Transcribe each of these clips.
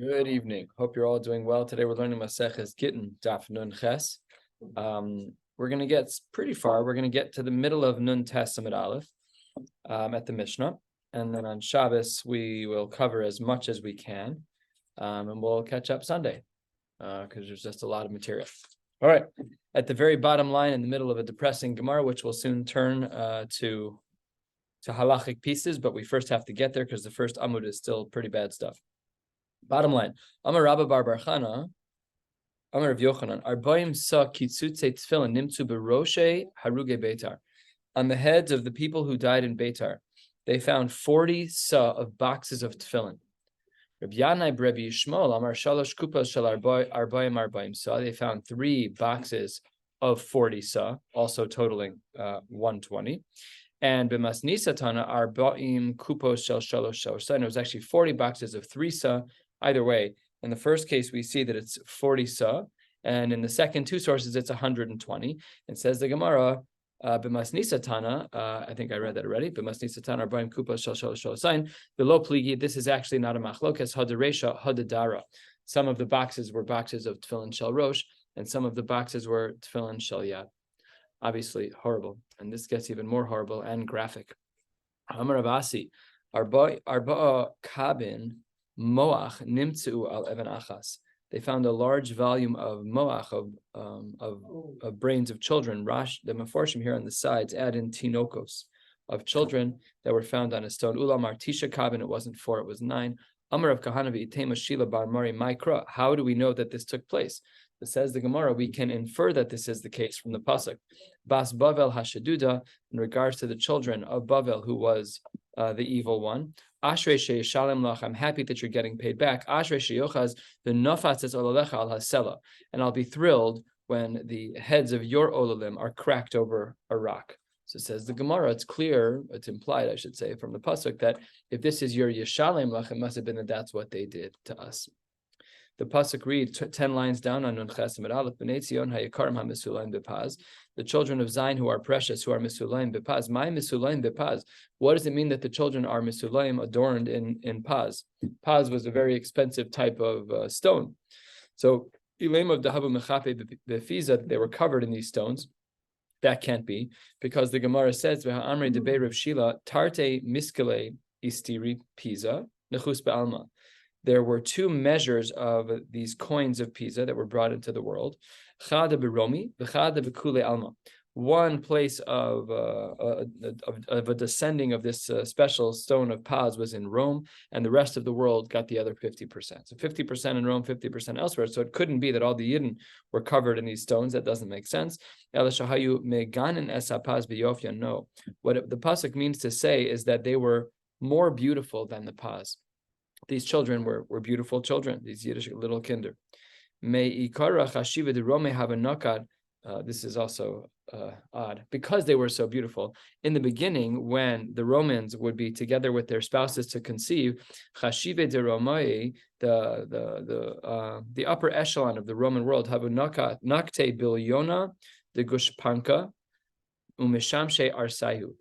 Good evening. Hope you're all doing well. Today we're learning Maseches Gittin, Daf Nun Ches. We're going to get pretty far. We're going to get to the middle of Nun Tes Amud Aleph at the Mishnah. And then on Shabbos, we will cover as much as we can. And we'll catch up Sunday because there's just a lot of material. All right. At the very bottom line, in the middle of a depressing Gemara, which will soon turn to halachic pieces, but we first have to get there because the first Amud is still pretty bad stuff. Bottom line, Amar Rabba Bar Barchana, Amar Rav Yochanan, Arbaim sa kitzutze tefillin nimtzu beroshe haruge Beitar. On the heads of the people who died in Beitar, they found 40 sa of boxes of tefillin. Rabbi Yanai Rabbi Yishmael, Amar Shalosh kupas shel arbaim sa. They found 3 boxes of 40 sa, also totaling 120. And b'masnisa tana arba'im kupos shel shalosh sa. It was actually 40 boxes of 3 sa. Either way, in the first case, we see that it's 40 sa, and in the second 2 sources, it's 120. It says the Gemara, b'masnisa tana, I think I read that already, b'masnisa tana arba'im kupos shel shalosh sa, below pligi, this is actually not a machlokes, hadaresha, hadadara. Some of the boxes were boxes of tefillin shel rosh, and some of the boxes were tefillin shel yad. Obviously horrible, and this gets even more horrible and graphic. Amar Avasi, arba'a kabin moach nimtzu al even achas. They found a large volume of moach of brains of children. The Meforshim here on the sides add in tinokos of children that were found on a stone. Ulam artisha kabin. It wasn't 4, it was 9. Amar of Kahanavi itema shila bar mari maikra. How do we know that this took place? It says the Gemara, we can infer that this is the case from the pasuk. Bas Bavel hashaduda, in regards to the children of Bavel, who was the evil one. Ashrei sheyishalem lach, I'm happy that you're getting paid back. Ashrei sheyochaz the nofatzes olalecha al hasela, and I'll be thrilled when the heads of your olalim are cracked over a rock. So it says the Gemara, it's clear, it's implied, I should say, from the pasuk that if this is your yishalem lach, it must have been that that's what they did to us. The pasuk reads 10 lines down on Nun Ches Amud Aleph, Bnei Tzion hayikarim hamisulayim bepaz, the children of Zion who are precious, who are misulayim bepaz. My misulayim bepaz. What does it mean that the children are misulayim, adorned in paz? Paz was a very expensive type of stone. So ilim of dahabu mechape befiza, they were covered in these stones. That can't be, because the Gemara says v'ha'amrei debei Rav Shila tarte miskele istiri pisa nechus be'alma. There were 2 measures of these coins of Pisa that were brought into the world. Chada b'Romi, v'chada b'kule alma. One place of a descending of this special stone of Paz was in Rome, and the rest of the world got the other 50%. So 50% in Rome, 50% elsewhere. So it couldn't be that all the Yidden were covered in these stones. That doesn't make sense. No. What the pasuk means to say is that they were more beautiful than the Paz. These children were beautiful children, these Yiddish little kinder. This is also odd, because they were so beautiful. In the beginning, when the Romans would be together with their spouses to conceive, the upper echelon of the Roman world, nakte bilyona de gushpanka. They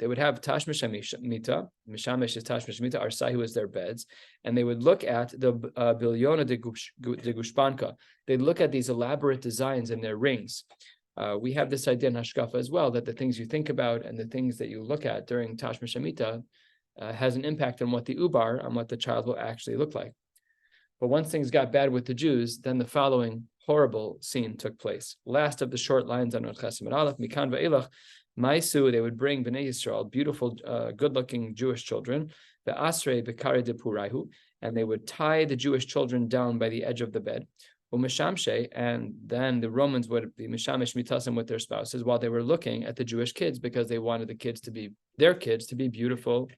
would have tashmish mita. Mishamesh is tashmish mita. Arsayu is their beds, and they would look at the bilyona de gushpanka. They'd look at these elaborate designs in their rings. We have this idea in Hashkafa as well, that the things you think about and the things that you look at during tashmish mita has an impact on what the child will actually look like. But once things got bad with the Jews, then the following horrible scene took place. Last of the short lines on Ches Amud Aleph, Mikan va'elach. Maisu, they would bring Bnei Yisrael, beautiful, good-looking Jewish children, the Asrei Bekare de Puraihu, and they would tie the Jewish children down by the edge of the bed. Umishamshe, and then the Romans would be Mishamesh Mitasim with their spouses while they were looking at the Jewish kids, because they wanted the kids to be, their kids to be beautiful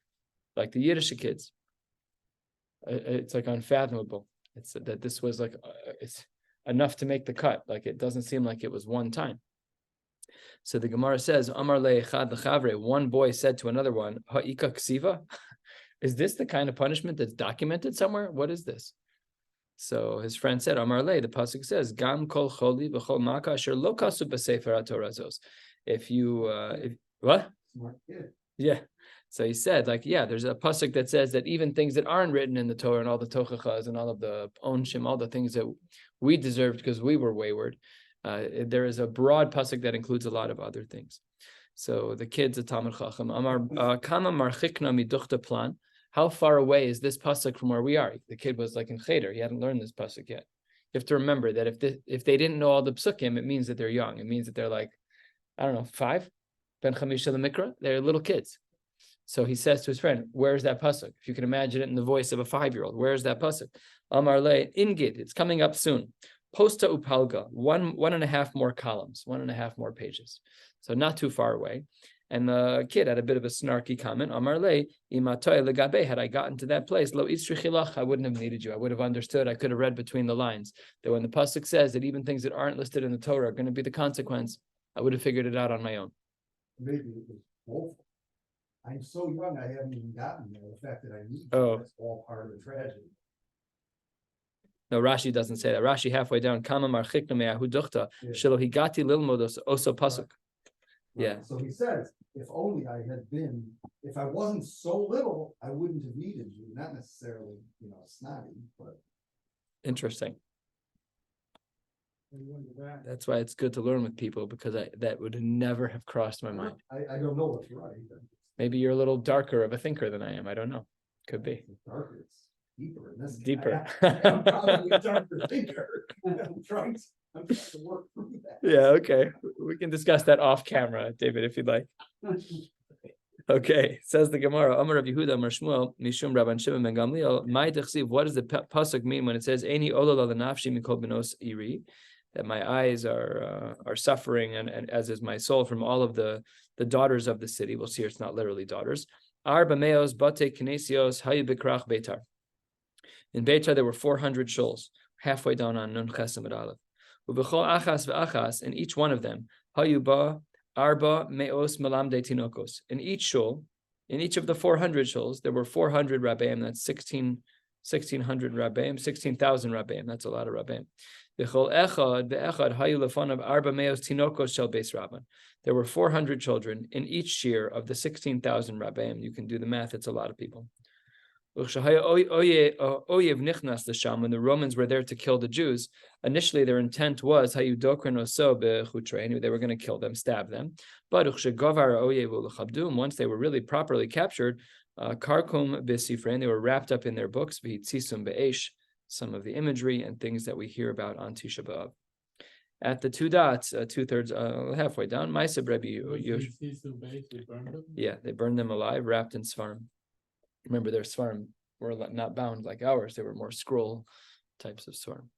like the Yiddish kids. It's like unfathomable. It's that this was like, it's enough to make the cut. Like, it doesn't seem like it was one time. So the Gemara says, Amar le'echad l'chavre, one boy said to another one, Ha'ika ksiva? Is this the kind of punishment that's documented somewhere? What is this? So his friend said, Amar le, the pasuk says, Gam kol choli v'chol maka asher lo kasu b'sefer haTorah zos. If you, what? Yeah. So he said, like, yeah, there's a pasuk that says that even things that aren't written in the Torah and all the tochachas and all of the onshim, all the things that we deserved because we were wayward, there is a broad pasuk that includes a lot of other things. So the kids at Talmud Chacham, Amar Kama Marchikna Miduchta Plan. How far away is this pasuk from where we are? The kid was like in cheder; he hadn't learned this pasuk yet. You have to remember that if they didn't know all the psukim, it means that they're young. It means that they're like, I don't know, 5, Ben Chamisha Mikra. They're little kids. So he says to his friend, "Where's that pasuk?" If you can imagine it in the voice of a 5-year-old, where's that pasuk? Amar Le Ingid. It's coming up soon. Posta upalga, 1.5 more columns, 1.5 more pages. So not too far away. And the kid had a bit of a snarky comment. Amar Le imatoy legabe. Had I gotten to that place, lo itzrichilach, I wouldn't have needed you. I would have understood. I could have read between the lines that when the pasuk says that even things that aren't listed in the Torah are going to be the consequence, I would have figured it out on my own. Maybe it was woeful. I'm so young, I haven't even gotten there. The fact that I need that's all part of the tragedy. No, Rashi doesn't say that. Rashi halfway down, Kama marchikna me'ahu duchta, shelo higati lilmodos oso pasuk. Yeah. So he says, if only I had been, if I wasn't so little, I wouldn't have needed you. Not necessarily, snotty, but. Interesting. That's why it's good to learn with people, because that would never have crossed my mind. I don't know what's right. Maybe you're a little darker of a thinker than I am. I don't know. Could be. It's darker. It's deeper. It's deeper. I'm probably a darker thinker. I'm trying to work through that. Yeah, okay. We can discuss that off camera, David, if you'd like. Okay, says the Gemara, Amar Rabbi Yehuda, Amar Shmuel, Mishum Rabban Shimon ben Gamliel, Mai Dechsiv, what does the pasuk mean when it says, Eini olol l'nafshi mikol benos iri, that my eyes are suffering, and as is my soul, from all of the daughters of the city. We'll see, it's not literally daughters. Arba meos bate kinesios hayu bikrach Beitar. In Beitar there were 400 shuls, halfway down on Nun Ches Amud Aleph. Ubechol achas ve'achas, in each one of them, hayu ba arba meos malamde tinokos. In each shul, in each of the 400 shuls, there were 400 rabbeim. That's 1,600 rabbeim, 16,000 rabbeim. That's a lot of rabbeim. There were 400 children in each shiur of the 16,000 rabbeim. You can do the math; it's a lot of people. When the Romans were there to kill the Jews, initially their intent was they were going to kill them, stab them. But once they were really properly captured, they were wrapped up in their books, some of the imagery and things that we hear about on Tisha B'Av. At the 2 dots, 2/3, halfway down, yeah, they burned them alive, wrapped in svarim. Remember, their svarim were not bound like ours; they were more scroll types of svarim.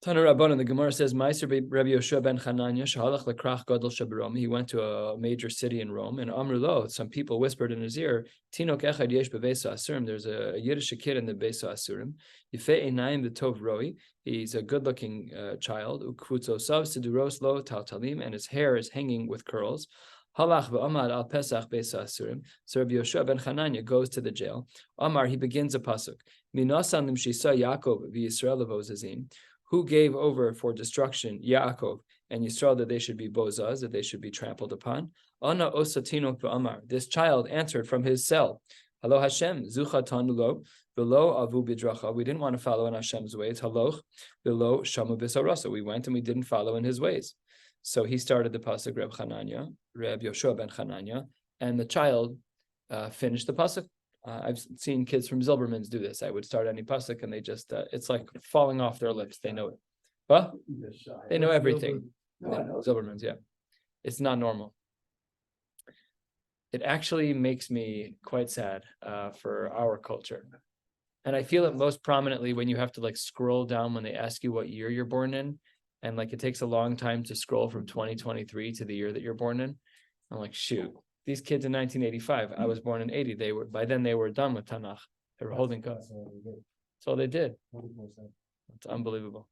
Tana Rabbanan, the Gemara says, Meiser Rabbi Yoshua ben Chananya shahalach lekrach gadol shabarom. He went to a major city in Rome, and Amrulo, some people whispered in his ear, Tinok echad yesh bebeso asurim. There's a Yiddish kid in the beso asurim. Yifei einayim v'tov roi. He's a good-looking child. Ukvutzosav siduros lo taltalim, and his hair is hanging with curls. Halach v'amad al pesach beso asurim. So Rabbi Yoshua ben Chananya goes to the jail. Amar, he begins a pasuk. Minasan limshisa Yaakov v'Yisrael v'ozazim. Who gave over for destruction Yaakov and Yisrael, that they should be bozaz, that they should be trampled upon? Ana osatino v'amar. This child answered from his cell, Hello Hashem, zucha tanulo, v'lo avu bidracha. We didn't want to follow in Hashem's ways. Haloch, v'lo shamu b'sarasa. We went and we didn't follow in his ways. So he started the pasuk Reb Yoshua ben Chananya, and the child finished the pasuk. I've seen kids from Zilberman's do this. I would start any pasuk and they just, it's like falling off their lips. They know it. What? They know everything. Zilberman's, yeah. It's not normal. It actually makes me quite sad for our culture. And I feel it most prominently when you have to like scroll down when they ask you what year you're born in. And like it takes a long time to scroll from 2023 to the year that you're born in. I'm like, shoot. These kids in 1985, I was born in 80. By then they were done with Tanakh. They were holding cuts. That's all they did. It's unbelievable.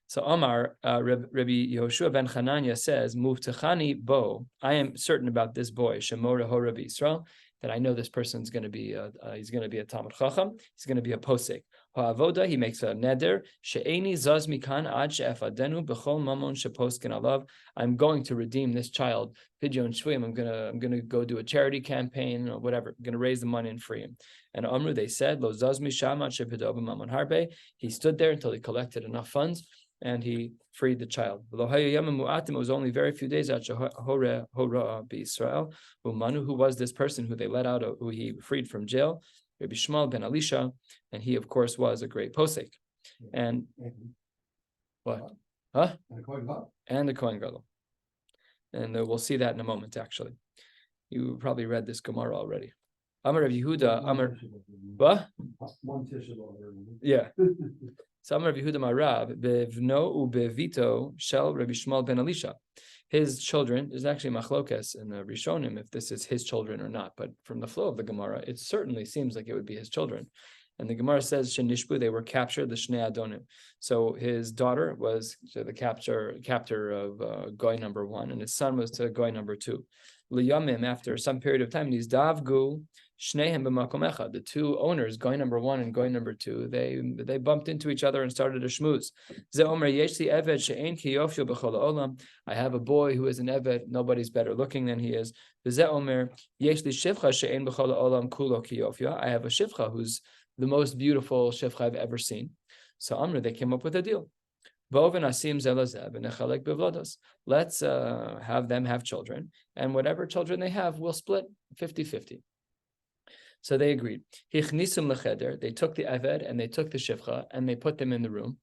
So Omar, Rabbi Yehoshua ben Chananya says, Muvtechani bo, I am certain about this boy, Shemora ho Rabbi Yisrael. that I know this person's going to be he's going to be a Talmud Chacham, he's going to be a posek. Ha'avoda, he makes a neder, she'eni zaz mikan ad she'efadenu b'chol mamon sheposken alav. I'm going to redeem this child, Pidyon Shvuyim. I'm gonna go do a charity campaign or whatever. I'm gonna raise the money and free him. And Amru, they said, Lo zaz misham ad she'pidav mamon harbe. He stood there until he collected enough funds and he freed the child. It was only very few days after Hora Israel. Umanu, who was this person who they let out, who he freed from jail, Rabbi Shmuel ben Elisha, and he, of course, was a great posek. And what? Huh? And the Kohen Gadol. And we'll see that in a moment, actually. You probably read this Gemara already. Amar Rav Yehuda, Amar... What? Yeah. So Amar Rav Yehuda Marav, Bevno ubevito shel Rabbi Shmuel ben Elisha. His children, there's actually machlokes in the Rishonim if this is his children or not, but from the flow of the Gemara, it certainly seems like it would be his children. And the Gemara says, Shenishbu, they were captured, the Shnei Adonim. So his daughter was to the captor of Goy number 1, and his son was to Goy number 2. Liyamim, after some period of time, these Davgu, Shnehem b'makom echad, the two owners, Goy number 1 and Goy number 2, they bumped into each other and started a shmooze. Ze omer yeshli eved she'ein ki yofyu b'chol ha'olam. I have a boy who is an eved, nobody's better looking than he is. Ze omer yeshli shivcha she'ein b'chol ha'olam kulo ki yofyu. I have a shivcha who's the most beautiful shivcha I've ever seen. So Amr, they came up with a deal. Let's have them have children, and whatever children they have, we'll split 50-50. So they agreed. They took the Eved and they took the Shivcha and they put them in the room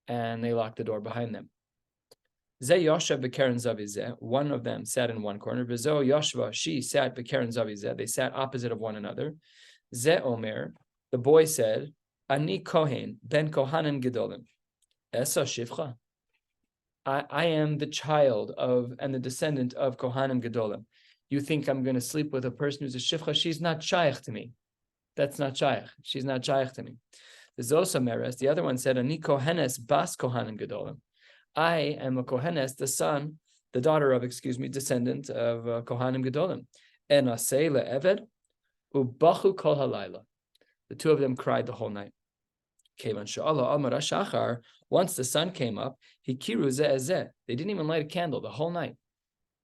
and they locked the door behind them. One of them sat in one corner. She sat they sat opposite of one another. The boy said, Ani Kohen, ben Kohanan Gedolim. Esa Shivcha. I am the child of and the descendant of Kohanim Gedolim. You think I'm going to sleep with a person who's a Shivcha? She's not shaykh to me. That's not shaykh. She's not shaykh to me. There's also Meres. The other one said, Ani Kohenes bas Kohanim Gedolim. I am a Kohenes, the daughter of, descendant of Kohanim Gedolim. En asei le'eved ubachu kol halayla. The two of them cried the whole night. Once the sun came up, they didn't even light a candle the whole night.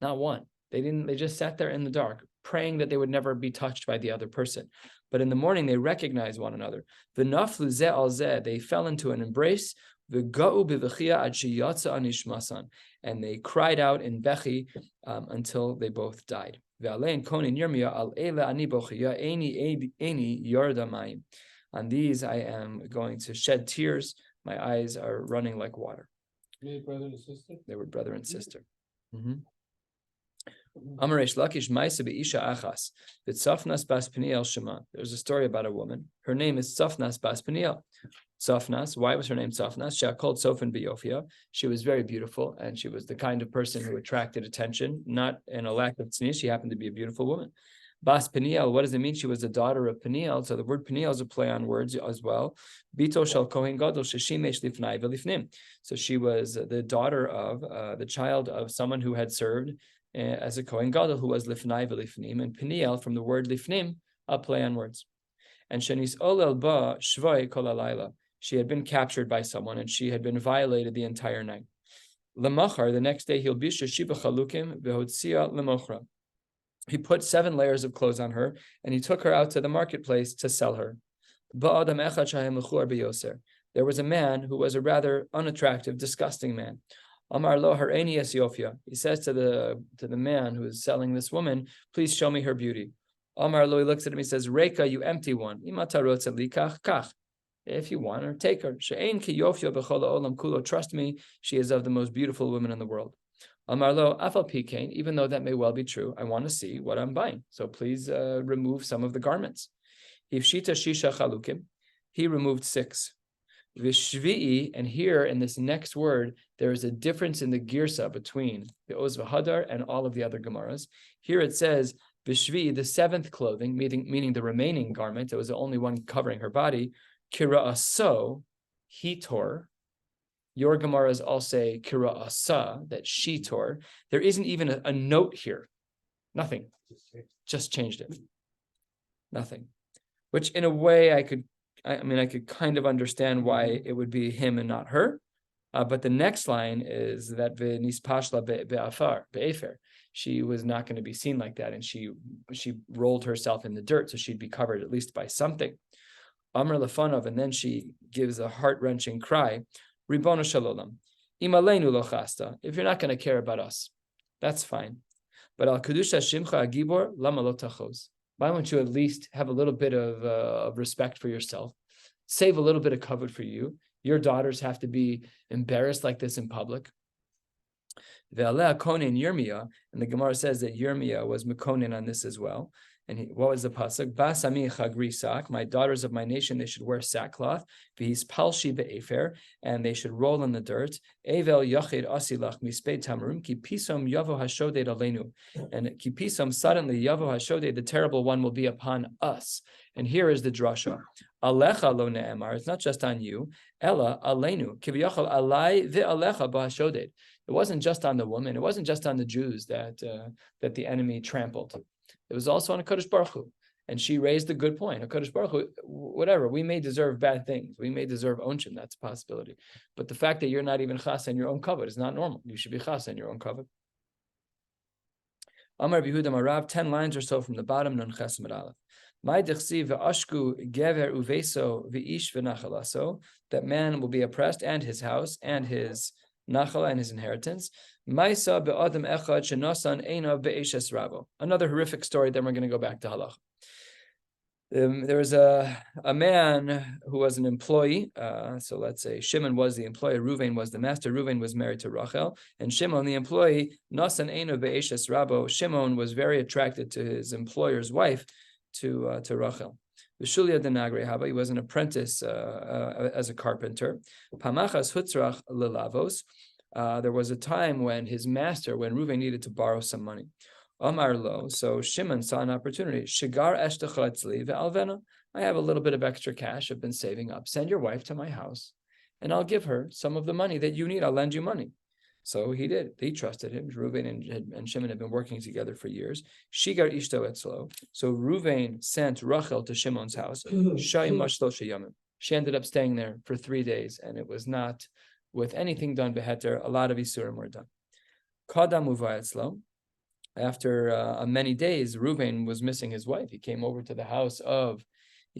Not one. They just sat there in the dark, praying that they would never be touched by the other person. But in the morning, they recognized one another. They fell into an embrace. And they cried out in Bechi until they both died. On these, I am going to shed tears. My eyes are running like water. Brother and sister? They were brother and sister. Amaresh Lakish Maisa Be'isha Achas. Tzafnas Bas Peniel Shema. There's a story about a woman. Her name is Tzafnas Bas Peniel. Tzafnas. Why was her name Tzafnas? She called Sofan Biyofia. She was very beautiful, and she was the kind of person who attracted attention, not in a lack of tznius. She happened to be a beautiful woman. Bas Peniel, what does it mean? She was the daughter of Peniel. So the word Peniel is a play on words as well. Bito shel Kohen Gadol sheshimesh lifnai v'lifnim. So she was the daughter of, the child of someone who had served as a Kohen Gadol, who was lifnai v'lifnim. And Peniel, from the word lifnim, a play on words. And shenis olel ba shvoi kol halayla. She had been captured by someone and she had been violated the entire night. Lemachar, the next day, he'll be sheshiva chalukim v'hotzia lemochra. He put 7 layers of clothes on her, and he took her out to the marketplace to sell her. There was a man who was a rather unattractive, disgusting man. Amar lo har'eni es yofia. He says to the man who is selling this woman, please show me her beauty. Amar lo, he looks at him, he says, Reika, you empty one. If you want her, take her. Trust me, she is of the most beautiful women in the world. Amarlo afal pikain, even though that may well be true, I want to see what I'm buying. So please remove some of the garments. Ifshita shisha chalukim, he removed 6. Vishvi'i, and here in this next word, there is a difference in the girsa between the Oz v'Hadar and all of the other Gemaras. Here it says Vishvi'i, the 7th clothing, meaning the remaining garment. There was the only one covering her body. Kira'aso, he tore. Your Gemaras all say kira'asa, that she tore. There isn't even a note here. Nothing. Just changed it. Nothing. Which in a way I could kind of understand why it would be him and not her. But the next line is that be'efer. She was not going to be seen like that, and she rolled herself in the dirt, so she'd be covered at least by something. Amr lefanov, and then she gives a heart-wrenching cry, Ribono Shalom, Imaleinu lo chasta. If you're not going to care about us, that's fine. But al kedusha shimcha agibor lama lo tachos. Why don't you at least have a little bit of respect for yourself? Save a little bit of cover for you. Your daughters have to be embarrassed like this in public. Ve'aleh konin Yirmiyah, and the Gemara says that Yirmiyah was mekonin on this as well. And what was the pasuk? Basami chagrisak. My daughters of my nation, they should wear sackcloth. V'his palshi be'efer, and they should roll in the dirt. Evel yachid asilach mispei tamarum ki pisom yavo hashoded aleinu, and ki pisom suddenly yavo hashoded, the terrible one will be upon us. And here is the drasha: Alecha lo ne'emar. It's not just on you. Ella aleinu kiviyachal alai ve'alecha ba'hashoded. It wasn't just on the woman. It wasn't just on the Jews that the enemy trampled. It was also on a Kodesh Baruch Hu. And she raised a good point. A Kodesh Baruch Hu, whatever, we may deserve bad things. We may deserve onshim. That's a possibility. But the fact that you're not even chas in your own kavod is not normal. You should be chas in your own kavod. Amar Yehuda Marav, 10 lines or so from the bottom, Nun Ches Amud Aleph. My dechsi ve'ashku gever uveso ve'ish v'nachalaso, that man will be oppressed, and his house, and his nachala, and his inheritance. Maisa be'adam echad shenasan einav be'eshes rabo. Another horrific story. Then we're going to go back to halach. There was a man who was an employee. So let's say Shimon was the employee, Ruvain was the master. Ruvain was married to Rachel, and Shimon, the employee, nasan einav be'eshes rabo. Shimon was very attracted to his employer's wife, to Rachel. V'shulia denagre haba. He was an apprentice as a carpenter. Pamachas hutzrach lelavos. There was a time when his master, when Reuven needed to borrow some money. Amar lo, so Shimon saw an opportunity. Shigar eshtachletzli ve'alvena. I have a little bit of extra cash I've been saving up. Send your wife to my house, and I'll give her some of the money that you need. I'll lend you money. So he did. He trusted him. Reuven and Shimon had been working together for years. Shigar ishto etzlo. So Reuven sent Rachel to Shimon's house. She ended up staying there for 3 days, and it was not with anything done beheter. A lot of isurim were done. Kadam uva etzlo. After many days, Reuven was missing his wife. He came over to the house of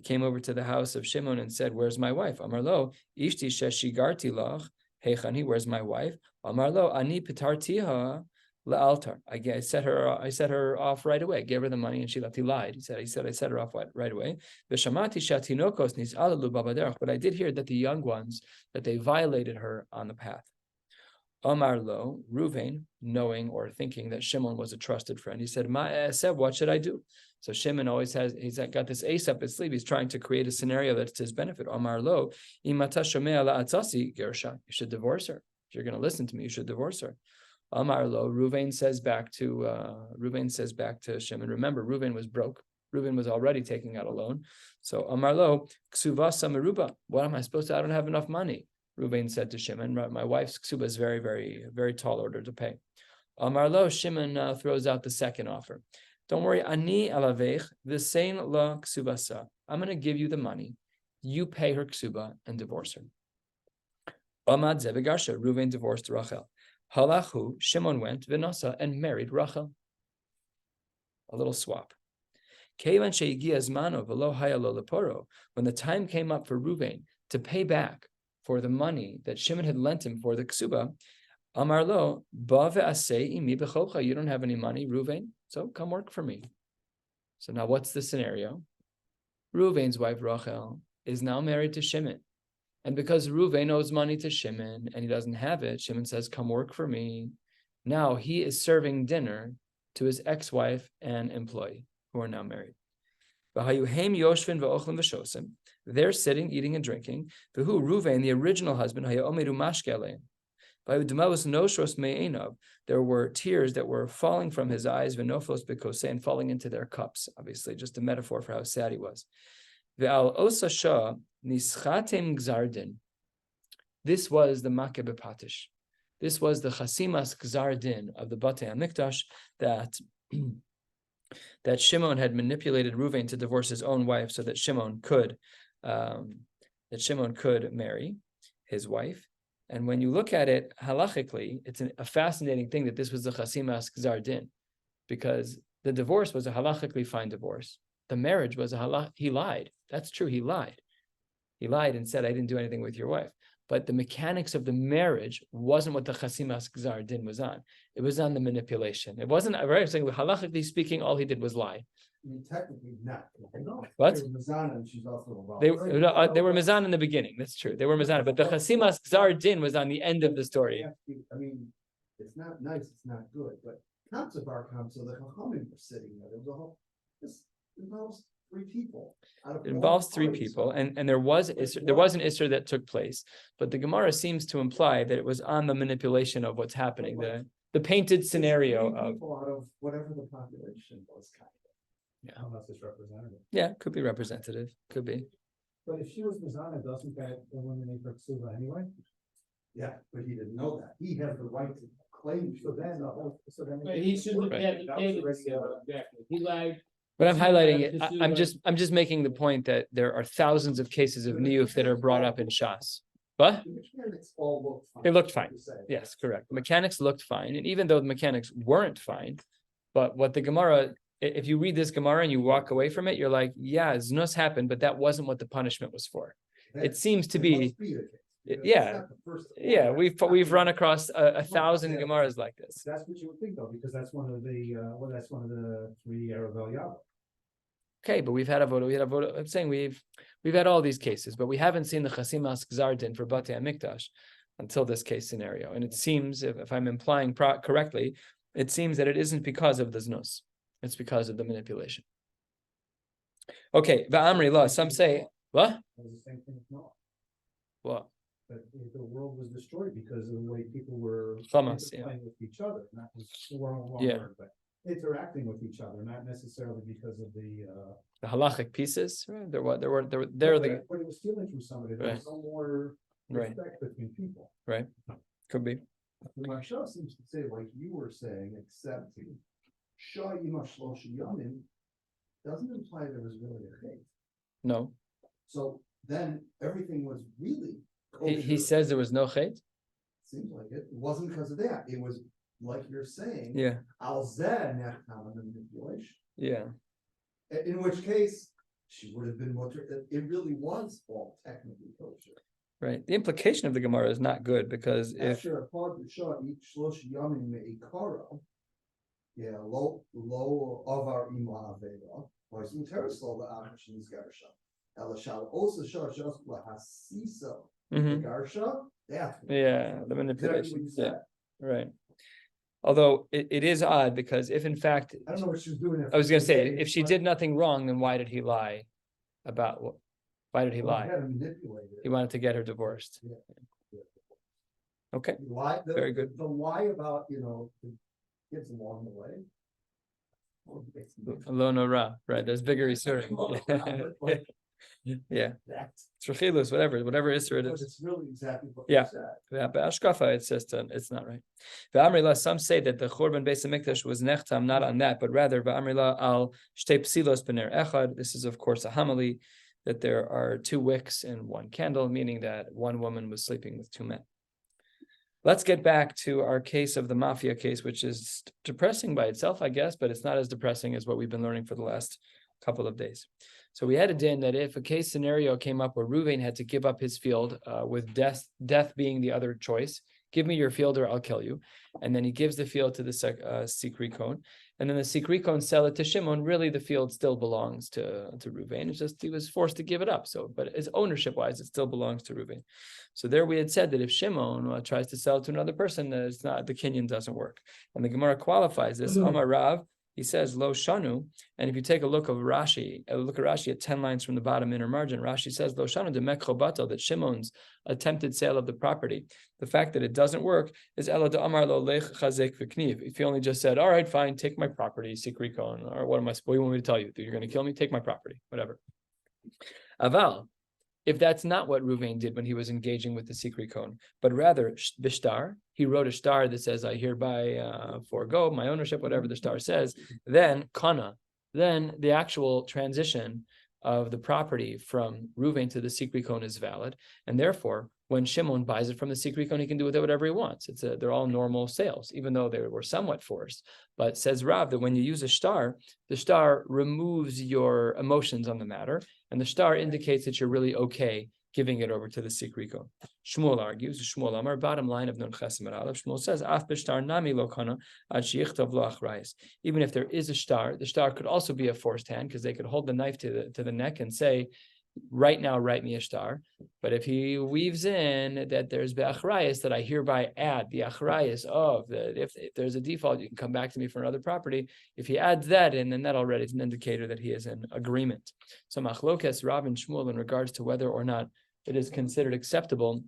Shimon and said, "Where's my wife?" Amar lo, ishti sheshigarti lach. Heichani, where's my wife? Amar lo, ani pitartiha la'altar. I set her off right away. I gave her the money and she left. He lied. He said I set her off right away. V'shamati shatinokos nis'alalu babaderach. But I did hear that the young ones, that they violated her on the path. Amar lo, Reuven, knowing or thinking that Shimon was a trusted friend, he said, what should I do? So Shimon he's got this ace up his sleeve. He's trying to create a scenario that's to his benefit. Amar lo, imata shomea la'atzasi gersha. You should divorce her. If you're going to listen to me, you should divorce her. Amar lo, Reuven says back to Shimon. Remember, Reuven was broke. Reuven was already taking out a loan. So Amar lo, ksuvasa meruba. What am I supposed to? I don't have enough money. Reuven said to Shimon, my wife's ksuba is very, very, very tall order to pay. Amar lo, Shimon throws out the second offer. Don't worry, ani alavech v'sein la ksubasa. I'm going to give you the money. You pay her ksuba and divorce her. Amad zebegarsha. Reuven divorced Rachel. Halachu. Shimon went v'nasa and married Rachel. A little swap. Kevan she'igia zmano v'lo haya lo leporo. When the time came up for Reuven to pay back for the money that Shimon had lent him for the ksuba, Amar lo, ba ve'asei imi b'cholcha. You don't have any money, Reuven, so come work for me. So now what's the scenario? Reuven's wife, Rachel, is now married to Shimon. And because Reuven owes money to Shimon and he doesn't have it, Shimon says, come work for me. Now he is serving dinner to his ex-wife and employee who are now married. They're sitting, eating and drinking. Who Reuven, the original husband, there were tears that were falling from his eyes, and falling into their cups. Obviously, just a metaphor for how sad he was. This was the Makeh B'Patish. This was the Chasimas Gzar Din of the Batei HaMikdash, that that Shimon had manipulated Reuven to divorce his own wife so that Shimon could marry his wife. And when you look at it halachically, it's a fascinating thing that this was the chasimas gzar din, because the divorce was a halachically fine divorce. The marriage was he lied. That's true, he lied. He lied and said, I didn't do anything with your wife. But the mechanics of the marriage wasn't what the chasimas gzar din was on. It was on the manipulation. It wasn't, right? Saying, halachically speaking, all he did was lie. I mean, technically not. What? They were Mizana and she's also involved. They were mizan in the beginning. That's true. They were mizan, but the chasimas gzar din was on the end of the story. I mean, it's not nice, it's not good, but Kamsa Bar Kamsa, the Chachamim were sitting there. There was a whole, this involves three people. It involves three people, and there was an issur that took place, but the Gemara seems to imply that it was on the manipulation of what's happening, the painted scenario of out of whatever the population was, kind of. Yeah, unless it's representative. Yeah, could be representative, could be. But if she was Mizana, doesn't that eliminate her ksuba anyway? Yeah, but he didn't know that. He had the right to claim. So then, But he shouldn't have had the payments, he lied. But I'm highlighting it. I'm just making the point that there are thousands of cases of niyuf that are brought up in Shas. But The mechanics all looked fine. They looked fine. to say. yes, correct. The mechanics looked fine, and even though the mechanics weren't fine, but what the Gemara, if you read this Gemara and you walk away from it, you're like, yeah, znus happened, but that wasn't what the punishment was for. It seems to It be, must the case. Because yeah, it's not the first one. yeah, we've run across a thousand Yeah. Gemaras like this. That's what you would think though, because that's one of the three Aravel Yahweh. Okay, but we've had avoda. I'm saying we've had all these cases, but we haven't seen the chasimas gzar din for Batei HaMikdash until this case scenario. And it seems, if I'm implying correctly, it seems that it isn't because of the znus. It's because of the manipulation. Okay, va'amri la. Some say what? It was the same thing with Noah. What? But the world was destroyed because of the way people were Chamas, yeah. interplaying with each other, not Yeah. but interacting with each other, not necessarily because of the The halachic pieces. Right? There were the when it was stealing from somebody, there was no more Right. respect between people. could be. The Marsha seems to say, like you were saying, except Shah Yimash Shlosh Yamin doesn't imply there was really a hate. No, So then everything was really. he kosher. says there was no chait. Seems like it. It wasn't because of that. It was like you're saying. Yeah, Al zeh nechtam manipulation. yeah. In which case, she would have been it really was all technically kosher. Right. The implication of the Gemara is not good because if After a pod shah each shlosh yamin me'ikara, yeah, lo of our ima aveda, was interested the actions garsha. Elashal also shah just lahasisa Mhm. garsha. That's Yeah, the manipulation. Exactly what you Yeah, said. right. Although it is odd because if in fact, I don't know what she was doing. I was gonna say, if she did nothing wrong, then why did he lie about what? Why did he lie? He wanted to get her divorced. Yeah. Okay, Lie, very good. The lie about, the kids along the way. Alona Ra, right? There's bigger Isurim. Yeah, That's, Trachilus, whatever Isur it but is. it's really exactly what Yeah. you said. Yeah, but Ashkafa, it's just it's not right. V'amrila, some say that the Churban Beis Hamikdash was nechtam not on that, but rather v'amrila al shtei psilos b'ner echad. This is of course a homily that there are two wicks and one candle, meaning that one woman was sleeping with two men. Let's get back to our case of the mafia case, which is depressing by itself, I guess, but it's not as depressing as what we've been learning for the last couple of days. So we had a din that if a case scenario came up where Reuven had to give up his field, with death being the other choice, give me your field or I'll kill you. And then he gives the field to the Sikrikon. And then the Sikrikon sell it to Shimon. Really, the field still belongs to Reuven. It's just he was forced to give it up. So, but as ownership-wise, it still belongs to Reuven. So there we had said that if Shimon tries to sell it to another person, it's not, the kinyan doesn't work. And the Gemara qualifies this. Amar Rav, he says, Lo Shanu. And if you take a look at Rashi at 10 lines from the bottom inner margin, Rashi says, Lo Shanu de Mekchobato, that Shimon's attempted sale of the property, the fact that it doesn't work is Ela de Amar Lo Lech Chazek V'Kniv. If you only just said, all right, fine, take my property, Sikrikon, or what do you want me to tell you? You're going to kill me? Take my property, whatever. Aval, if that's not what Reuven did when he was engaging with the Sikrikon, but rather Bishtar, he wrote a star that says, I hereby forego my ownership, whatever the star says, then Kana, then the actual transition of the property from Reuven to the Sikrikon is valid, and therefore, when Shimon buys it from the Sikrikon, he can do with it whatever he wants. They're all normal sales, even though they were somewhat forced. But says Rav that when you use a shtar, the shtar removes your emotions on the matter, and the shtar indicates that you're really okay giving it over to the Sikrikon. Shmuel argues, Shmuel Amar, bottom line of Nun Chesim Aleph, Shmuel says, Af b'shtar nami lo kana ad sheyichtav lo achrayis. Even if there is a shtar, the shtar could also be a forced hand, because they could hold the knife to the neck and say, right now, write me a shtar. But if he weaves in that there's be'achrayis, that I hereby add the achrayis of if there's a default, you can come back to me for another property. If he adds that in, then that already is an indicator that he is in agreement. So machlokes Rav and Shmuel in regards to whether or not it is considered acceptable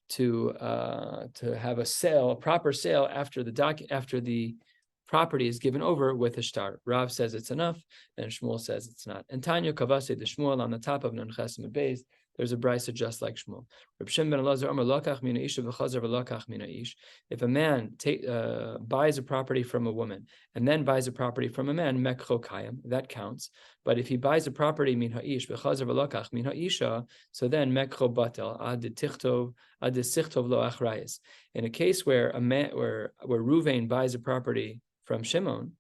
to have a sale, a proper sale after the property is given over with a shtar. Rav says it's enough, and Shmuel says it's not. And Tanya Kavase the Shmuel on the top of Nun Chesim Beis, there's a brisa just like Shmuel. If a man buys a property from a woman and then buys a property from a man, mekcho kayim, that counts. But if he buys a property min ha'ish v'chazer v'lokach min ha'isha, so then mekcho batel ad sichtov lo achrayis. In a case where Reuven buys a property from Shimon,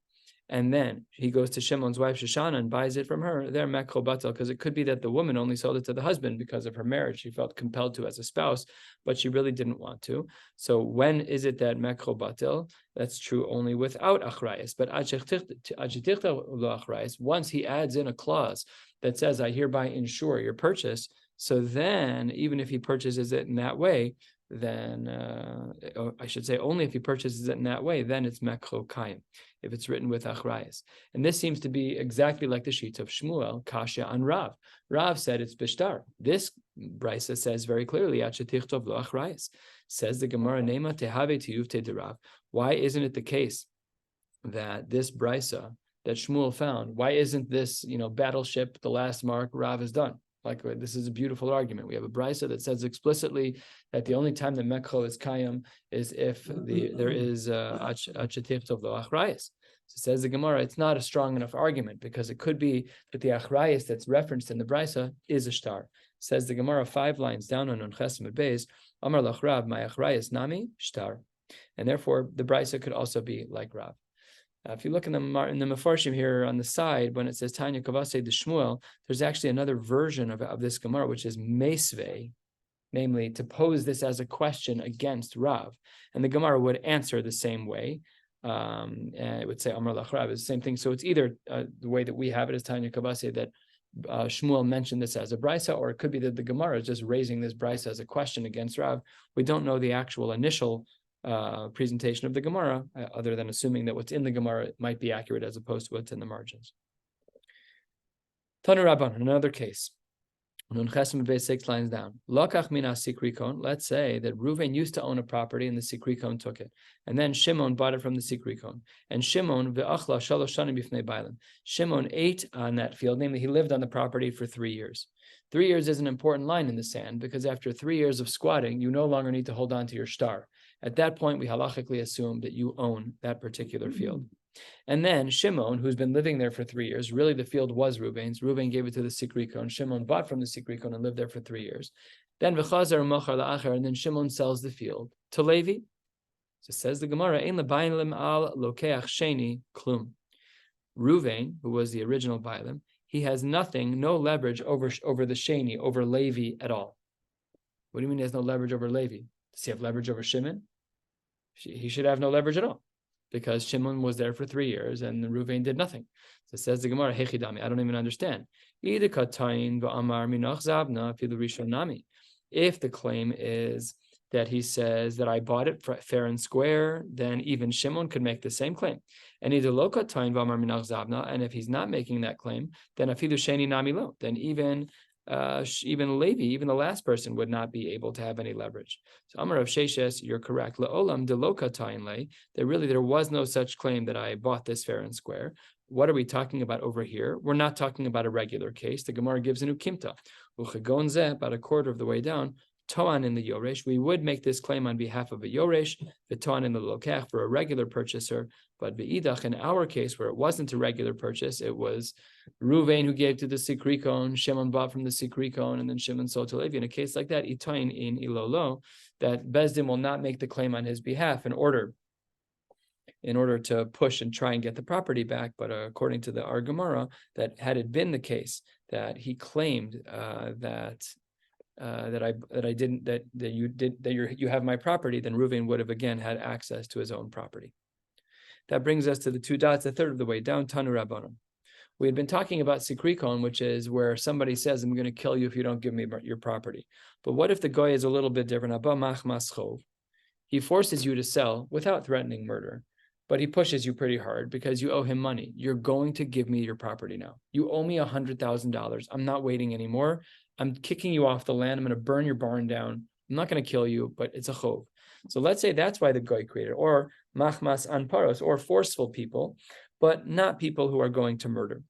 and then he goes to Shimon's wife Shoshana and buys it from her, they're mekcho batel, because it could be that the woman only sold it to the husband because of her marriage. She felt compelled to as a spouse, but she really didn't want to. So when is it that mekcho batel? That's true only without achrayis. But once he adds in a clause that says, I hereby insure your purchase, so then even if he purchases it in that way, then I should say only if he purchases it in that way, then it's mekcho kayim, if it's written with achrayis. And this seems to be exactly like the sheet of Shmuel, kasha on Rav. Rav said it's bishtar. This brisa says very clearly, achetichtov lo achrayis. Says the Gemara, nema tehave tiyuvte de Rav. Why isn't it the case that this brisa that Shmuel found, why isn't this, battleship, the last mark Rav has done? Like, this is a beautiful argument. We have a brisa that says explicitly that the only time that mekcho is kayim is if there is achetichtov lo achrayis. So says the Gemara, it's not a strong enough argument, because it could be that the achrayis that's referenced in the brisa is a shtar. Says the Gemara 5 lines down on Chesim Beis, Amar lach Rav, my achrayis nami shtar, and therefore the brisa could also be like Rav. If you look in the Mefarshim here on the side, when it says Tanya Kavase de Shmuel, there's actually another version of this Gemara, which is Mesve, namely to pose this as a question against Rav. And the Gemara would answer the same way. And it would say Amar lach Rav, is the same thing. So it's either the way that we have it as Tanya Kavase, that Shmuel mentioned this as a brisa, or it could be that the Gemara is just raising this brisa as a question against Rav. We don't know the actual initial presentation of the Gemara, other than assuming that what's in the Gemara might be accurate as opposed to what's in the margins. Tanu Rabban, another case. Nun Chesim Beis 6 lines down. Lokach mina sikrikon. Let's say that Reuven used to own a property and the sikrikon took it, and then Shimon bought it from the sikrikon. And Shimon ve'achla shalosh shanim bifnei bailim. Shimon ate on that field, namely he lived on the property for 3 years. 3 years is an important line in the sand, because after 3 years of squatting, you no longer need to hold on to your shtar. At that point, we halachically assume that you own that particular field. And then Shimon, who's been living there for 3 years, really the field was Reuven's. Reuven gave it to the Sikrikon. Shimon bought from the Sikrikon and lived there for 3 years. Then v'chazar machar la'achar, and then Shimon sells the field to Levi. So says the Gemara, ein le'bailim al lokeach sheni klum. Reuven, who was the original bailim, he has nothing, no leverage over the sheni, over Levi at all. What do you mean he has no leverage over Levi? Does he have leverage over Shimon? He should have no leverage at all, because Shimon was there for 3 years and Reuven did nothing. So it says the Gemara, Hechidami, I don't even understand. If the claim is that he says that I bought it fair and square, then even Shimon could make the same claim. And if he's not making that claim, then afilu sheni nami lo, then even Levi, even the last person, would not be able to have any leverage. So Amar of Sheshes, you're correct. Le'olam deloka tain le, that there was no such claim that I bought this fair and square. What are we talking about over here? We're not talking about a regular case. The Gemara gives an ukimta. Uchegonze, about a quarter of the way down, toan in the yoresh, we would make this claim on behalf of a yoresh, the toan in the lokech for a regular purchaser. But beidach, in our case, where it wasn't a regular purchase, it was Ruvain who gave to the Sikrikon, Shimon bought from the Sikrikon, and then Shimon sold to Levi. In a case like that, itoin in ilolo, that Bezdin will not make the claim on his behalf in order to push and try and get the property back. But according to the Gemara, that had it been the case that he claimed that you have my property, then Reuven would have again had access to his own property. That brings us to the two dots, a third of the way down, Tanu Rabbanon. We had been talking about Sikrikon, which is where somebody says, I'm going to kill you if you don't give me your property. But what if the goy is a little bit different? Abba machmas chov. He forces you to sell without threatening murder, but he pushes you pretty hard because you owe him money. You're going to give me your property now. You owe me $100,000. I'm not waiting anymore. I'm kicking you off the land. I'm going to burn your barn down. I'm not going to kill you, but it's a chov. So let's say that's why the goy created, or machmas anparos, or forceful people, but not people who are going to murder.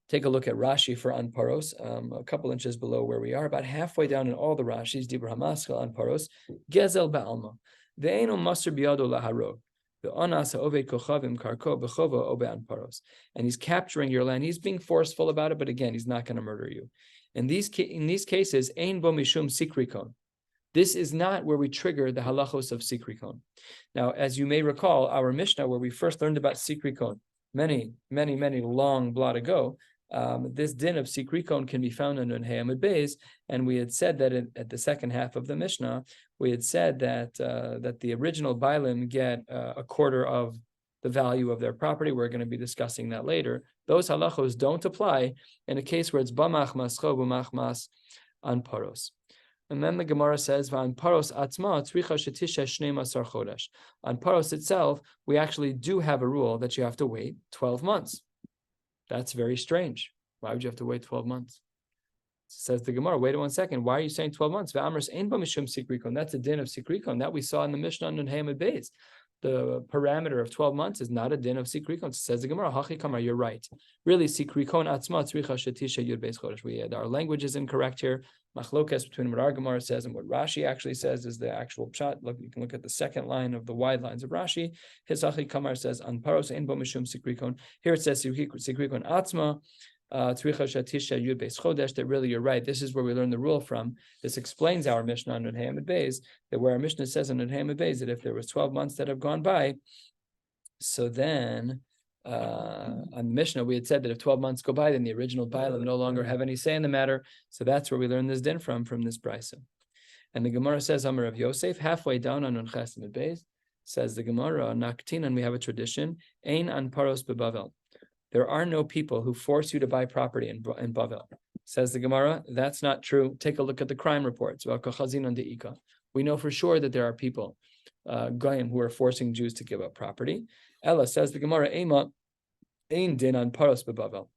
Take a look at Rashi for anparos, a couple inches below where we are, about halfway down in all the Rashis, Dibra Hamaskal anparos, gezel ba'alma, ve'eno maser biyado laharog, ve'onas ha'oved kochavim karko b'chovo obe anparos. And he's capturing your land. He's being forceful about it, but again, he's not going to murder you. In these cases, ein bo mishum sikrikon. This is not where we trigger the halachos of sikrikon. Now, as you may recall, our Mishnah, where we first learned about sikrikon many long blot ago, this din of sikrikon can be found in Nun Amud Beis, and we had said that at the second half of the Mishnah, we had said that the original Bailim get a quarter of the value of their property. We're going to be discussing that later. Those halachos don't apply in a case where it's b'machmas cho b'machmas anparos. And then the Gemara says, "On paros atzma tzricha shetisha shnei masar chodesh." On paros itself, we actually do have a rule that you have to wait 12 months. That's very strange. Why would you have to wait 12 months? Says the Gemara, wait 1 second. Why are you saying 12 months? Ve'amros ein ba mishum sikrikon. That's a din of sikrikon that we saw in the Mishnah on Nun Amud Beis. The parameter of 12 months is not a din of sikrikon. Says the Gemara, hachi kamar, you're right. Really, sikrikon atzma tzricha shetisha yud beis chodesh. Our language is incorrect here. Machlokes between what our Gemara says and what Rashi actually says is the actual pshat. Look, you can look at the second line of the wide lines of Rashi. His hachi kamar says an paros ein bo mishum sikrikon. Here it says sikrikon atzma tzricha shetisha yud beis chodesh. That really, you're right. This is where we learn the rule from. This explains our Mishnah on Nun Amud Beis, that where our Mishnah says on Nun Amud Beis that if there was 12 months that have gone by, so then on the Mishnah we had said that if 12 months go by, then the original Bailam no longer have any say in the matter. So that's where we learn this din from this brisa. And the Gemara says, Amar of Yosef, halfway down on Nun Amud Beis, says the Gemara, Naktin, and we have a tradition, Ein an paros beBavel. There are no people who force you to buy property in Bavel. Says the Gemara, that's not true. Take a look at the crime reports. We know for sure that there are people, Goyim, who are forcing Jews to give up property. Ella, says the Gemara, Ema, ein din an paros beBavel.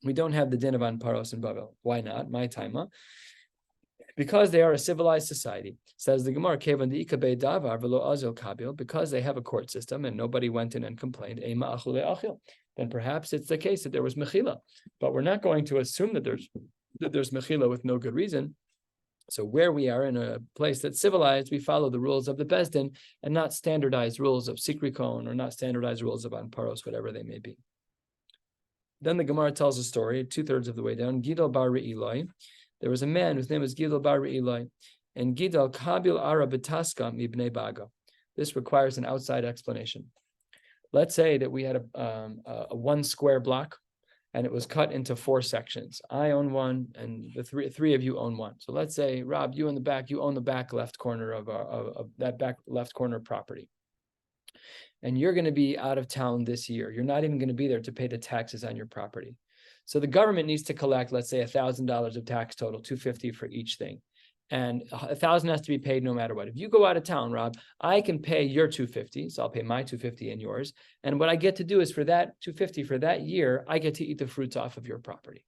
We don't have the din of an paros in Bavel. Why not? My taima. Because they are a civilized society. Says the Gemara, Kevan de ikabe davar velo azil kabil, because they have a court system and nobody went in and complained, Ema achule achil. Then perhaps it's the case that there was mechila, but we're not going to assume that there's mechila with no good reason. So where we are in a place that's civilized, we follow the rules of the Bezdin and not standardized rules of sikrikon or not standardized rules of anparos, whatever they may be. Then the Gemara tells a story, 2/3 of the way down. Gidal bar Re'ilai. There was a man whose name was Gidal bar Re'ilai, and Gidal kabil ara betaska mibnei baga. This requires an outside explanation. Let's say that we had a 1 square block, and it was cut into 4 sections. I own one, and the three of you own one. So let's say, Rob, you in the back, you own the back left corner of that back left corner property. And you're going to be out of town this year. You're not even going to be there to pay the taxes on your property. So the government needs to collect, let's say, $1,000 of tax total, $250 for each thing. And $1,000 has to be paid no matter what. If you go out of town, Rob, I can pay your $250, so I'll pay my $250 and yours. And what I get to do is for that $250 for that year, I get to eat the fruits off of your property.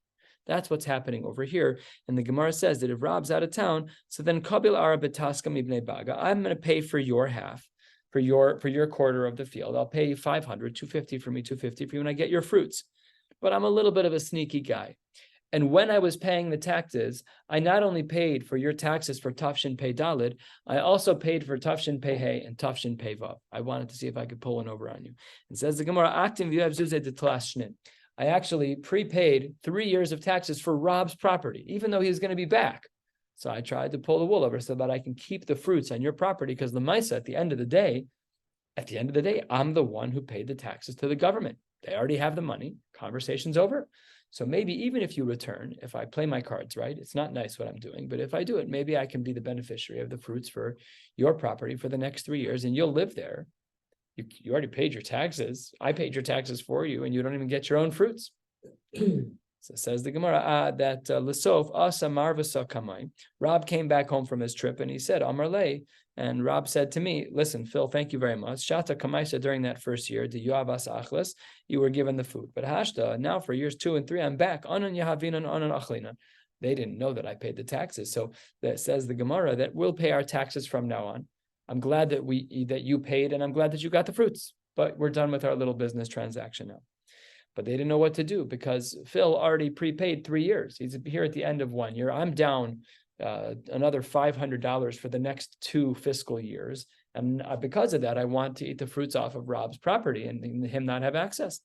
That's what's happening over here. And the Gemara says that if Rob's out of town, so then kabil ara betaska mibnei baga, I'm going to pay for your half, for your quarter of the field. I'll pay you $500, $250 for me, $250 for you, and I get your fruits. But I'm a little bit of a sneaky guy. And when I was paying the taxes, I not only paid for your taxes for Tafshin Pei Dalid, I also paid for Tafshin Pei Hey and Tafshin Pei Vav. I wanted to see if I could pull one over on you. It says the Gemara, Aktim v'yev zuzeh d'tlas shnin. I actually prepaid 3 years of taxes for Rob's property, even though he was going to be back. So I tried to pull the wool over so that I can keep the fruits on your property, because the Maisa, at the end of the day, I'm the one who paid the taxes to the government. They already have the money. Conversation's over. So maybe even if you return, if I play my cards right, it's not nice what I'm doing, but if I do it, maybe I can be the beneficiary of the fruits for your property for the next 3 years, and you'll live there. You already paid your taxes. I paid your taxes for you, and you don't even get your own fruits. So says the Gemara that Lesof Asa Marvasa Kamai. Rob came back home from his trip, and he said, Amar Le, and Rob said to me, listen, Phil, thank you very much. Shata Kamaisa, during that first year, the Yoavas Achlas, you were given the food. But Hashta, now for years 2 and 3, I'm back. Anan Yahavinan, Anan Achlina. They didn't know that I paid the taxes. So that says the Gemara that we'll pay our taxes from now on. I'm glad that you paid, and I'm glad that you got the fruits. But we're done with our little business transaction now. But they didn't know what to do, because Phil already prepaid 3 years. He's here at the end of 1 year. I'm down another $500 for the next 2 fiscal years. And because of that, I want to eat the fruits off of Rob's property and him not have access.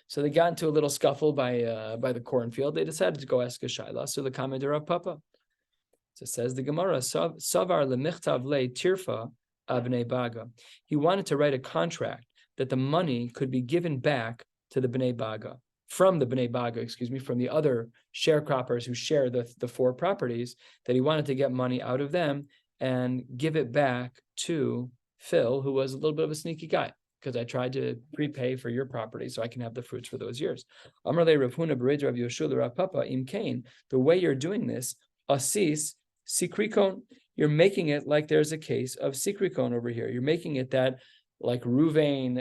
So they got into a little scuffle by the cornfield. They decided to go ask a shaila. So the commenter of Papa. So says the Gemara, Savar lemichtav le tirfa abnei baga. He wanted to write a contract that the money could be given back to the Bnei Baga, from the Bnei Baga, from the other sharecroppers who share the 4 properties, that he wanted to get money out of them and give it back to Phil, who was a little bit of a sneaky guy, because I tried to prepay for your property so I can have the fruits for those years. Amar le Rav Huna b'Reid Rav Yoshua Rav Papa im kain, the way you're doing this, asis sikrikon, you're making it like there's a case of sikrikon over here. You're making it that like Ruvain,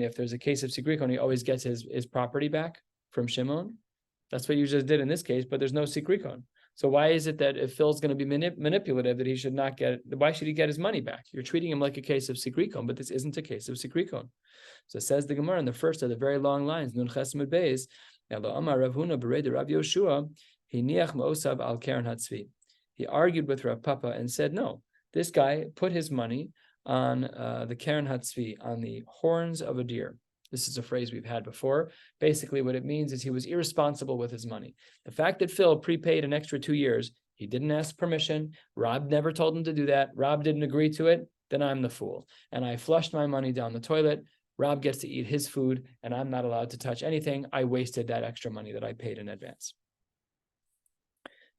if there's a case of sikrikon, he always gets his property back from Shimon. That's what you just did in this case, but there's no sikrikon. So why is it that if Phil's going to be manipulative, that he should not get, why should he get his money back? You're treating him like a case of sikrikon, but this isn't a case of sikrikon. So it says the Gemara in the first of the very long lines, Nun Chesed Beis, Amar Rav Huna b'Reid Rav Yoshua, Hiniach Ma'osav al Keren Hatzvi. He argued with Rav Papa and said, no, this guy put his money on the Keren Hatzvi, on the horns of a deer. This is a phrase we've had before. Basically, what it means is he was irresponsible with his money. The fact that Phil prepaid an extra 2 years, he didn't ask permission. Rob never told him to do that. Rob didn't agree to it. Then I'm the fool. And I flushed my money down the toilet. Rob gets to eat his food, and I'm not allowed to touch anything. I wasted that extra money that I paid in advance.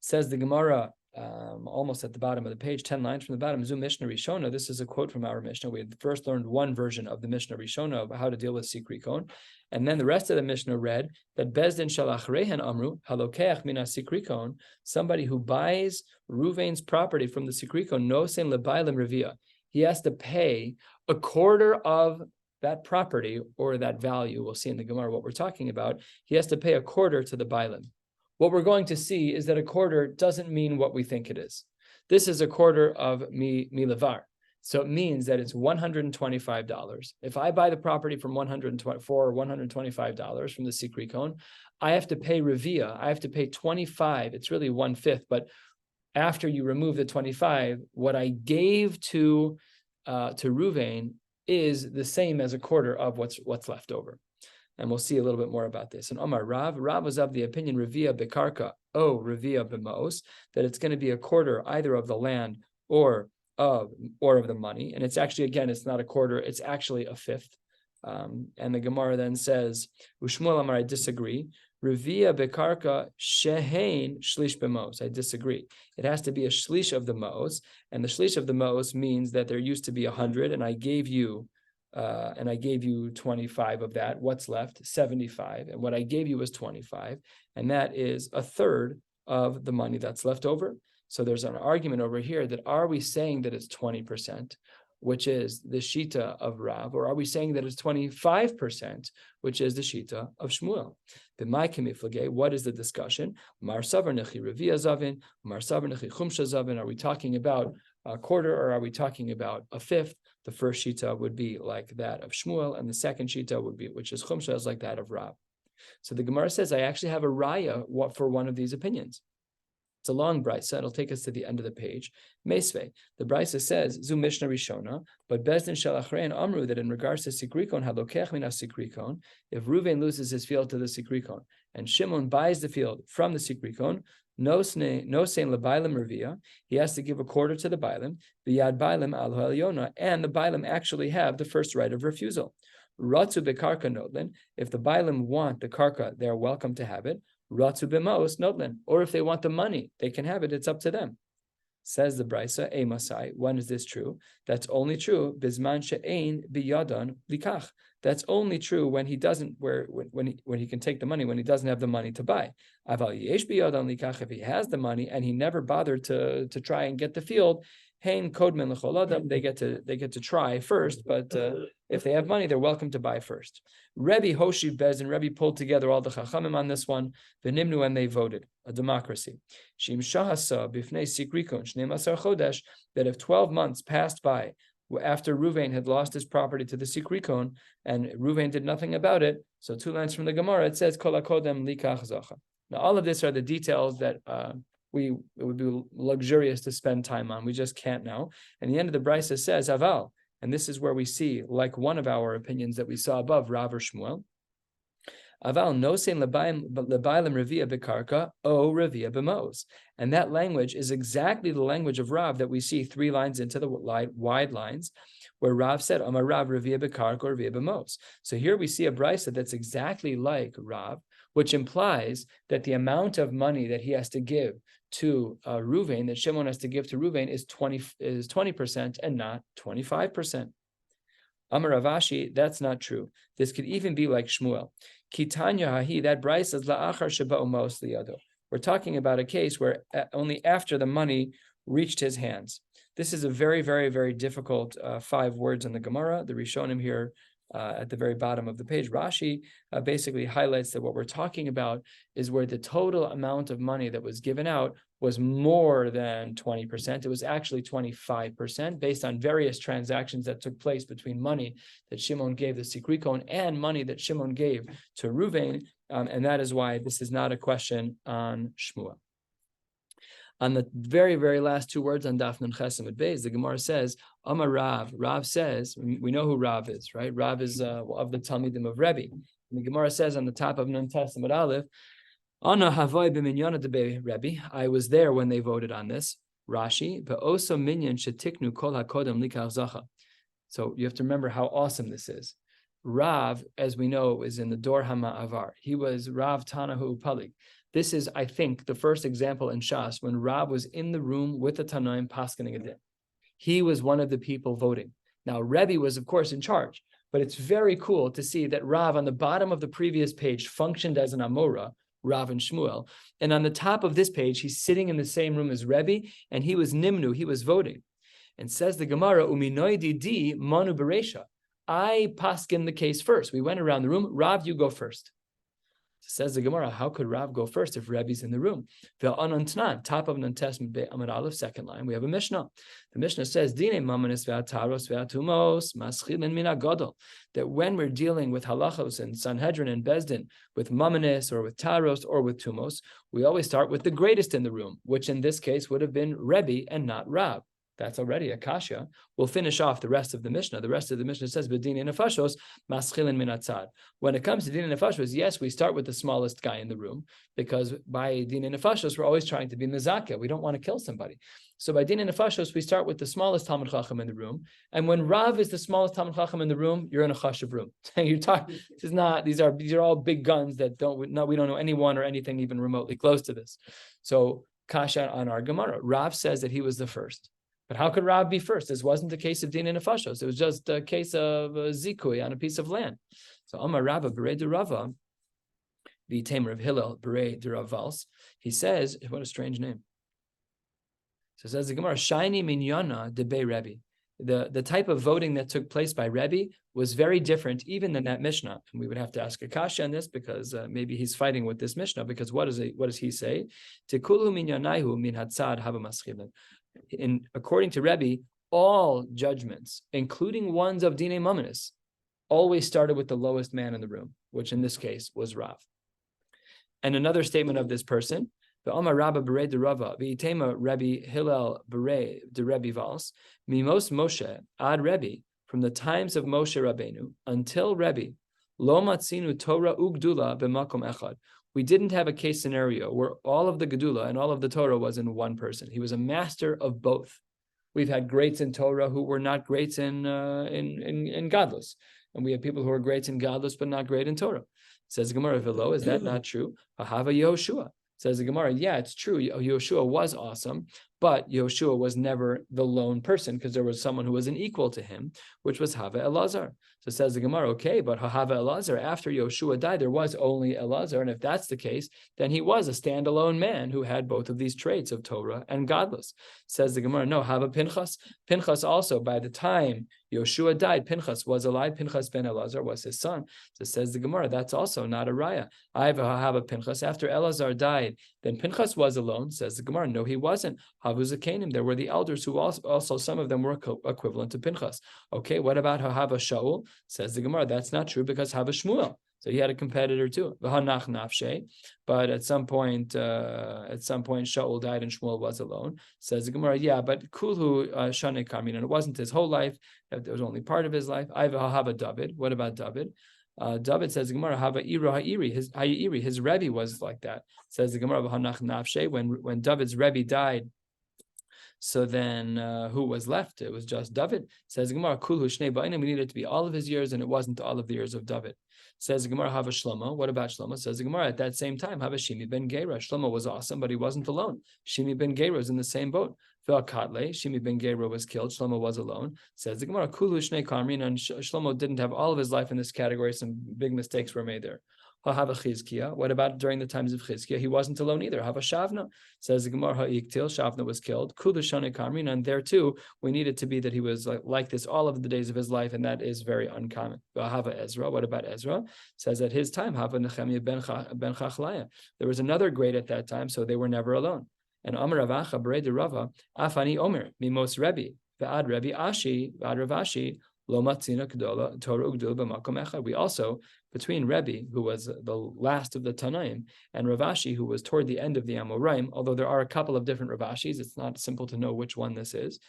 Says the Gemara, almost at the bottom of the page, 10 lines from the bottom, Zu Mishnah Rishona. This is a quote from our Mishnah. We had first learned one version of the Mishnah Rishona about how to deal with sikrikon, and then the rest of the Mishnah read that Bezdin Shalach Rehen Amru Halokeach Mina Sikrikon, somebody who buys Ruvain's property from the sikrikon, Nosen Lebailim Revia, he has to pay a quarter of that property or that value. We'll see in the Gemara what we're talking about. He has to pay a quarter to the Bailim. What we're going to see is that a quarter doesn't mean what we think it is. This is a quarter of milavar. So it means that it's $125. If I buy the property from $124 or $125 from the sikrikon, I have to pay revia. I have to pay 25. It's really 1/5. But after you remove the 25, what I gave to Ruvain is the same as a quarter of what's left over. And we'll see a little bit more about this. And Omar Rav was of the opinion, Revia Bekarka, Revia B'Maos, that it's going to be a quarter either of the land or of the money. And it's actually, again, it's not a quarter, it's actually a 1/5. And the Gemara then says, Ushmuel Amar, I disagree. Revia Bekarka Shehein Shlish B'Maos. I disagree. It has to be a shlish of the Maos. And the shlish of the Maos means that there used to be 100, and I gave you 25 of that. What's left? 75. And what I gave you was 25. And that is 1/3 of the money that's left over. So there's an argument over here that are we saying that it's 20%, which is the Shita of Rav, or are we saying that it's 25%, which is the Shita of Shmuel? What is the discussion? Mar Savar Nechi Revia Zavin, Mar Savar Nechi Chumsha Zavin. Are we talking about a quarter or are we talking about a 1/5? The first Shita would be like that of Shmuel, and the second Shita would be, which is Chumsha, is like that of Rav. So the Gemara says, I actually have a raya for one of these opinions. It's a long brisa. It'll take us to the end of the page. Meisvei. The brisa says, Zu Mishnah Rishona, but Bezdin Shel Achrein Amru, that in regards to Sikrikon, Halokech Mina Sikrikon, if Reuven loses his field to the Sikrikon, and Shimon buys the field from the Sikrikon, no sein lebailim revia, he has to give a quarter to the bailim, v'yad bailim al ha'elyona, and the bailim actually have the first right of refusal. Ratzu bekarka nodlin, if the bailim want the karka, they are welcome to have it. Ratzu b'mos nodlin, or if they want the money, they can have it. It's up to them. Says the brisa, Masai. When is this true? That's only true bisman she'ein biyadon likach. That's only true when he doesn't, when he can take the money, when he doesn't have the money to buy. Aval yesh biyadon likach, if he has the money and he never bothered to try and get the field, hein kodmen l'chol adam, they get to try first, but if they have money, they're welcome to buy first. Rebbe Hoshiv Bezdin, Rebbe pulled together all the chachamim on this one, v'nimnu, and they voted, a democracy. Shim shahasa b'fnei sikrikon shnei masar chodesh, that if 12 months passed by after Reuven had lost his property to the Sikrikon, and Reuven did nothing about it, so 2 lines from the Gemara, it says, Kol hakodem likach zacha. Now, all of this are the details that it would be luxurious to spend time on. We just can't now. And the end of the brisa says, Aval, and this is where we see, like one of our opinions that we saw above, Rav or Shmuel, Aval no sein lebailim revia bekarka o revia b'mos, and that language is exactly the language of Rav that we see 3 lines into the wide lines, where Rav said Amar Rav revia bekarka or revia b'mos. So here we see a brisa that's exactly like Rav, which implies that the amount of money that he has to give to Reuven, that Shimon has to give to Reuven, is 20% and not 25%. Amar Ravashi, that's not true. This could even be like Shmuel. Kitanya hahi, that brisa says la'achar sheba umos liyado. We're talking about a case where only after the money reached his hands. This is a very, very, very difficult 5 words in the Gemara. The Rishonim here at the very bottom of the page, Rashi basically highlights that what we're talking about is where the total amount of money that was given out was more than 20%. It was actually 25% based on various transactions that took place between money that Shimon gave the Sikrikon and money that Shimon gave to Reuven. And that is why this is not a question on Shmuel. On the very, very last 2 words on Daf Nun Chesed Beis, the Gemara says, Amar Rav. Rav says, we know who Rav is, right? Rav is of the Talmidim of Rebbe. And the Gemara says on the top of Nun Testament Aleph, Ana havai b'minyana debei Rebbe. I was there when they voted on this. Rashi, ve'oso minyan shetiknu kol hakodem likach zacha. So you have to remember how awesome this is. Rav, as we know, is in the Dor HaMa'avar. He was Rav Tanahu Upalik. This is, I think, the first example in Shas when Rav was in the room with the Tanaim paskening a din. He was one of the people voting. Now, Rebbe was, of course, in charge, but it's very cool to see that Rav on the bottom of the previous page functioned as an Amora, Rav and Shmuel, and on the top of this page, he's sitting in the same room as Rebbe, and he was Nimnu, he was voting. And says the Gemara, Uminoi di manu beresha. I paskin the case first. We went around the room. Rav, you go first. Says the Gemara, how could Rav go first if Rebbe's in the room? Top of Nun Testament Amud Aleph, 2nd line, we have a Mishnah. The Mishnah says, Dine mamanis ve'ataros ve'atumos maschilin min hagadol, that when we're dealing with halachos and Sanhedrin and Bezdin, with mamanis or with taros or with tumos, we always start with the greatest in the room, which in this case would have been Rebbe and not Rav. That's already a kasha. We'll finish off the rest of the Mishnah. The rest of the Mishnah says, "B'dinei nefashos maschilin min hatzad." When it comes to dinei nefashos, yes, we start with the smallest guy in the room, because by dinei nefashos, we're always trying to be mezakeh. We don't want to kill somebody. So by dinei nefashos, we start with the smallest Talmid Chacham in the room. And when Rav is the smallest Talmid Chacham in the room, you're in a chashuv room. You're talking. This is not. These are all big guns that we don't know anyone or anything even remotely close to this. So kasha on our Gemara. Rav says that he was the first. But how could Rav be first? This wasn't a case of dinei nefashos. It was just a case of zikui on a piece of land. So Amar Rabba Berei de Rava, the Tamer of Hillel Berei de Ravals, he says, what a strange name. So it says the Gemara, Shaini minyana debei Rebbe. The type of voting that took place by Rebbe was very different even than that Mishnah. And we would have to ask Akasha on this, because maybe he's fighting with this Mishnah, because what does he say? Tekulu minyanaihu min hatzad hava maschilin. According to Rebbe, all judgments, including ones of Dinei Mamanis, always started with the lowest man in the room. which in this case was Rav. And another statement of this person, the Omar Rabba Bere de Rava, V'itema Rabbi Hillel Bere de Rebbe Vals, Mimos Moshe ad Rebbe, from the times of Moshe Rabbeinu until Rebbe, Lo Matzinu Torah Ugdula b'makom echad. We didn't have a case scenario where all of the Gedula and all of the Torah was in one person. He was a master of both. We've had greats in Torah who were not greats in Gadlus. And we have people who are greats in Gadlus but not great in Torah. Says the Gemara, Velo, is that not true? Ahava Yehoshua. Says the Gemara, yeah, it's true. Yehoshua was awesome, but Yehoshua was never the lone person because there was someone who was an equal to him, which was Hava Elazar. So says the Gemara, okay, but Hava Elazar, after Yehoshua died, there was only Elazar. And if that's the case, then he was a standalone man who had both of these traits of Torah and Godless. Says the Gemara, no, Hava Pinchas. Pinchas also, by the time Yehoshua died, Pinchas was alive. Pinchas ben Elazar was his son. So says the Gemara, that's also not a raya. I have a Pinchas. After Elazar died, then Pinchas was alone. Says the Gemara, no, he wasn't. Havu Zakanim, there were the elders who also some of them were equivalent to Pinchas. Okay, what about Hava Shaul? Says the Gemara, that's not true because Hava Shmuel. So he had a competitor too. But at some point, Shaul died and Shmuel was alone. Says the Gemara, yeah, but Kulhu Shane Karmin, and it wasn't his whole life. It was only part of his life. I have David. What about David? David says the Gemara, Hava Ira Ha'iri, his Rebbe was like that. Says the Gemara, when David's Rebbe died, so then who was left? It was just David. Says the Gemara, Kulhu Shnei Ba'anim, we needed it to be all of his years, and it wasn't all of the years of David. Says the Gemara, Hava Shlomo. What about Shlomo? Says the Gemara, at that same time, Hava Shimi ben Gera. Shlomo was awesome, but he wasn't alone. Shimi ben Gera was in the same boat. Katle, Shimi ben Gera was killed. Shlomo was alone. Says the Gemara, Kulu Shnei Karmin, and Shlomo didn't have all of his life in this category. Some big mistakes were made there. Hava Chizkiah. What about during the times of Chizkiah? He wasn't alone either. Hava Shavna. Says the Gemara, Ha'iktil. Shavna was killed. Kulu Shnei Karmin, and there too, we needed to be that he was like this all of the days of his life, and that is very uncommon. Hava Ezra. What about Ezra? Says at his time, Hava Nehemiah ben Chachlaya. There was another great at that time, so they were never alone. And Amar Ravacha B'rei de Rava Afani Omer Mimos Rebbe V'ad Rebbe Ashi V'ad Rav Ashi Lo Matzina Kedola Torah Ugdul B'Makom Echad. We also, between Rebbe, who was the last of the Tanaim, and Rav Ashi, who was toward the end of the Amoraim, although there are a couple of different Rav Ashis, it's not simple to know which one this is.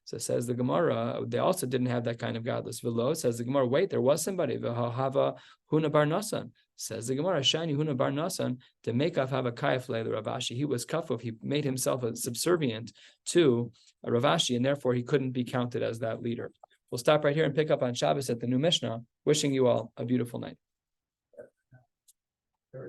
So says the Gemara, they also didn't have that kind of godless. V'lo, says the Gemara, wait, there was somebody. V'hava Huna Bar Nasan. Says the Gemara, Shani Huna Bar Nasan, to make up have a kayaf le Rav Ashi. He was kafuf. He made himself a subservient to Rav Ashi, and therefore he couldn't be counted as that leader. We'll stop right here and pick up on Shabbos at the new Mishnah. Wishing you all a beautiful night.